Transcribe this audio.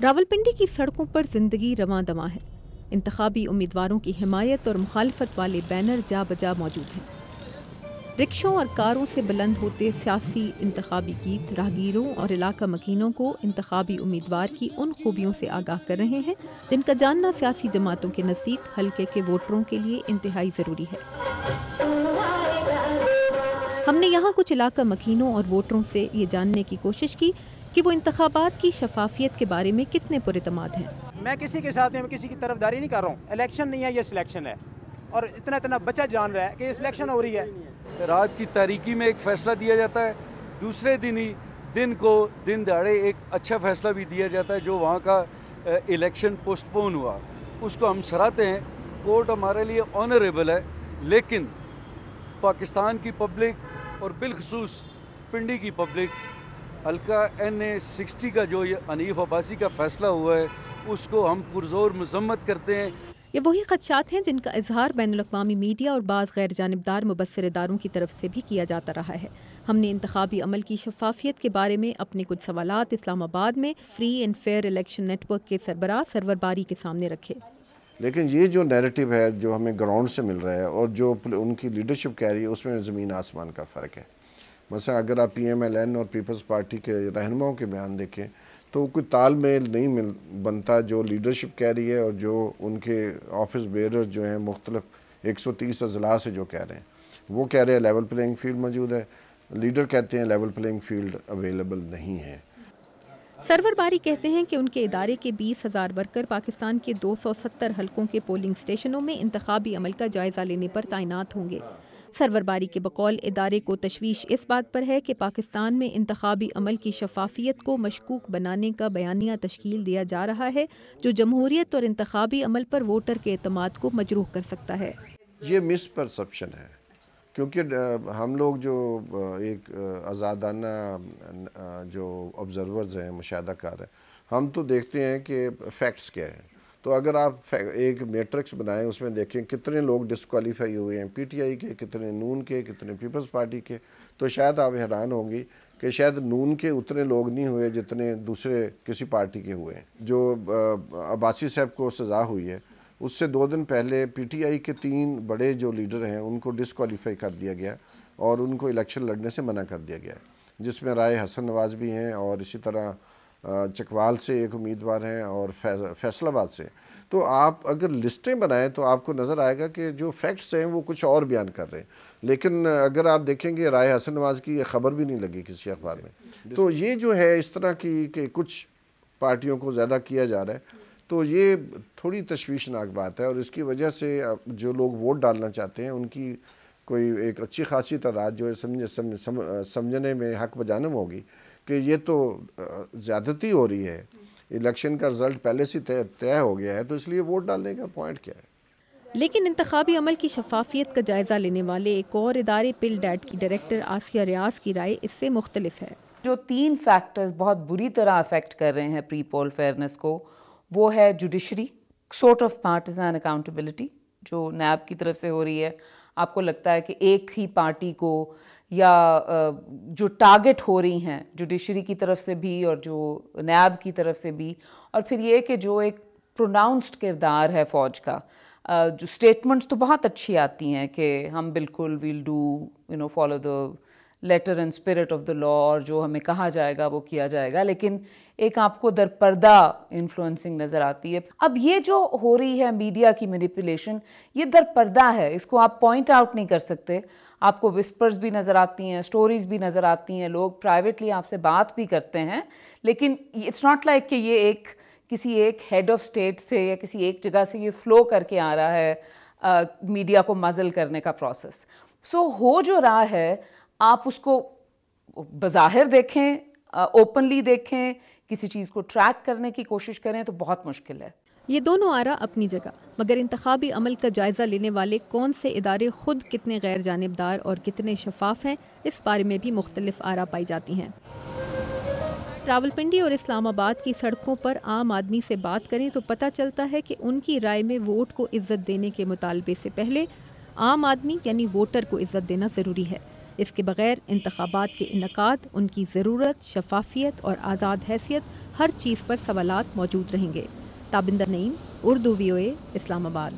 راولپنڈی کی سڑکوں پر زندگی رواں دواں ہے۔ انتخابی امیدواروں کی حمایت اور مخالفت والے بینر جا بجا موجود ہیں۔ رکشوں اور کاروں سے بلند ہوتے سیاسی انتخابی گیت راہگیروں اور علاقہ مکینوں کو انتخابی امیدوار کی ان خوبیوں سے آگاہ کر رہے ہیں جن کا جاننا سیاسی جماعتوں کے نزدیک حلقے کے ووٹروں کے لیے انتہائی ضروری ہے۔ ہم نے یہاں کچھ علاقہ مکینوں اور ووٹروں سے یہ جاننے کی کوشش کی کہ وہ انتخابات کی شفافیت کے بارے میں کتنے پراعتماد ہیں۔ میں کسی کے ساتھ میں کسی کی طرفداری نہیں کر رہا ہوں، الیکشن نہیں ہے، یہ سلیکشن ہے، اور اتنا بچہ جان رہا ہے کہ یہ سلیکشن ہو رہی ہے۔ رات کی تاریکی میں ایک فیصلہ دیا جاتا ہے، دوسرے دن کو دن دہاڑے ایک اچھا فیصلہ بھی دیا جاتا ہے جو وہاں کا الیکشن پوسٹ پون ہوا، اس کو ہم سراہتے ہیں۔ کورٹ ہمارے لیے آنریبل ہے، لیکن پاکستان کی پبلک اور بالخصوص پنڈی کی پبلک حلقہ NA60 کا جو یہ حنیف عباسی کا فیصلہ ہوا ہے اس کو ہم پرزور مذمت کرتے ہیں۔ یہ وہی خدشات ہیں جن کا اظہار بین الاقوامی میڈیا اور بعض غیر جانبدار مبصر اداروں کی طرف سے بھی کیا جاتا رہا ہے۔ ہم نے انتخابی عمل کی شفافیت کے بارے میں اپنے کچھ سوالات اسلام آباد میں free and fair election network کے سربراہ سرور باری کے سامنے رکھے۔ لیکن یہ جو نیریٹو ہے جو ہمیں گراؤنڈ سے مل رہا ہے اور جو ان کی لیڈرشپ کہہ رہی ہے اس میں زمین آسمان کا فرق ہے۔ مثلا اگر آپ PMLN اور پیپلز پارٹی کے رہنماؤں کے بیان دیکھیں تو کوئی تال میل نہیں بنتا جو لیڈرشپ کہہ رہی ہے اور جو ان کے آفس بیئرز جو ہیں مختلف 130 اضلاع سے جو کہہ رہے ہیں۔ وہ کہہ رہے ہیں لیول پلینگ فیلڈ موجود ہے، لیڈر کہتے ہیں لیول پلینگ فیلڈ اویلیبل نہیں ہے۔ سرور باری کہتے ہیں کہ ان کے ادارے کے 20,000 ورکر پاکستان کے 270 حلقوں کے پولنگ سٹیشنوں میں انتخابی عمل کا جائزہ لینے پر تعینات ہوں گے۔ سرور باری کے بقول ادارے کو تشویش اس بات پر ہے کہ پاکستان میں انتخابی عمل کی شفافیت کو مشکوک بنانے کا بیانیہ تشکیل دیا جا رہا ہے جو جمہوریت اور انتخابی عمل پر ووٹر کے اعتماد کو مجروح کر سکتا ہے۔ یہ مس پرسپشن ہے کیونکہ ہم لوگ جو ایک آزادانہ جو آبزرورز ہیں مشاہدہ کار ہیں ہم تو دیکھتے ہیں کہ فیکٹس کیا ہیں۔ تو اگر آپ ایک میٹرکس بنائیں اس میں دیکھیں کتنے لوگ ڈسکوالیفائی ہوئے ہیں PTI کے، کتنے نون کے، کتنے پیپلز پارٹی کے، تو شاید آپ حیران ہوں گی کہ شاید نون کے اتنے لوگ نہیں ہوئے جتنے دوسرے کسی پارٹی کے ہوئے ہیں۔ جو عباسی صاحب کو سزا ہوئی ہے اس سے 2 دن پہلے PTI کے 3 بڑے جو لیڈر ہیں ان کو ڈسکوالیفائی کر دیا گیا اور ان کو الیکشن لڑنے سے منع کر دیا گیا، جس میں رائے حسن نواز بھی ہیں اور اسی طرح چکوال سے ایک امیدوار ہیں اور فیصل آباد سے۔ تو آپ اگر لسٹیں بنائیں تو آپ کو نظر آئے گا کہ جو فیکٹس ہیں وہ کچھ اور بیان کر رہے ہیں، لیکن اگر آپ دیکھیں گے رائے حسن نواز کی یہ خبر بھی نہیں لگی کسی اخبار میں۔ تو یہ جو ہے اس طرح کی کہ کچھ پارٹیوں کو زیادہ کیا جا رہا ہے تو یہ تھوڑی تشویشناک بات ہے، اور اس کی وجہ سے جو لوگ ووٹ ڈالنا چاہتے ہیں ان کی کوئی ایک اچھی خاصی تعداد جو ہے سمجھنے میں حق بجانب ہوگی کہ یہ تو زیادتی ہو رہی ہے، الیکشن کا رزلٹ پہلے سے طے ہو گیا ہے، تو اس لیے ووٹ ڈالنے کا پوائنٹ کیا ہے۔ لیکن انتخابی عمل کی شفافیت کا جائزہ لینے والے ایک اور ادارے PILDAT کی ڈائریکٹر آسیہ ریاض کی رائے اس سے مختلف ہے۔ جو 3 فیکٹرز بہت بری طرح افیکٹ کر رہے ہیں پری پول فیئرنس کو، وہ ہے judiciary, sort of partisan accountability جو نیب کی طرف سے ہو رہی ہے۔ آپ کو لگتا ہے کہ ایک ہی پارٹی کو یا جو ٹارگٹ ہو رہی ہیں جوڈیشری کی طرف سے بھی اور جو نیب کی طرف سے بھی، اور پھر یہ کہ جو ایک پروناؤنسڈ کردار ہے فوج کا، جو سٹیٹمنٹس تو بہت اچھی آتی ہیں کہ ہم بالکل we'll do follow the letter and spirit of the law, اور جو ہمیں کہا جائے گا وہ کیا جائے گا، لیکن ایک آپ کو درپردہ انفلوئنسنگ نظر آتی ہے۔ اب یہ جو ہو رہی ہے میڈیا کی مینیپولیشن، یہ درپردہ ہے، اس کو آپ پوائنٹ آؤٹ نہیں کر سکتے۔ آپ کو وسپرز بھی نظر آتی ہیں، سٹوریز بھی نظر آتی ہیں، لوگ پرائیویٹلی آپ سے بات بھی کرتے ہیں، لیکن اٹس ناٹ لائک کہ یہ کسی ایک ہیڈ آف اسٹیٹ سے یا کسی ایک جگہ سے یہ فلو کر کے آ رہا ہے میڈیا کو مزل کرنے کا پروسیس۔ سو ہو جو رہا ہے آپ اس کو بظاہر دیکھیں، اوپنلی دیکھیں، کسی چیز کو ٹریک کرنے کی کوشش کریں تو بہت مشکل ہے۔ یہ دونوں آراء اپنی جگہ، مگر انتخابی عمل کا جائزہ لینے والے کون سے ادارے خود کتنے غیر جانبدار اور کتنے شفاف ہیں اس بارے میں بھی مختلف آراء پائی جاتی ہیں۔ راولپنڈی اور اسلام آباد کی سڑکوں پر عام آدمی سے بات کریں تو پتہ چلتا ہے کہ ان کی رائے میں ووٹ کو عزت دینے کے مطالبے سے پہلے عام آدمی یعنی ووٹر کو عزت دینا ضروری ہے۔ اس کے بغیر انتخابات کے انعقاد، ان کی ضرورت، شفافیت اور آزاد حیثیت ہر چیز پر سوالات موجود رہیں گے۔ تابندر نعیم، اردو VOA، اسلام آباد۔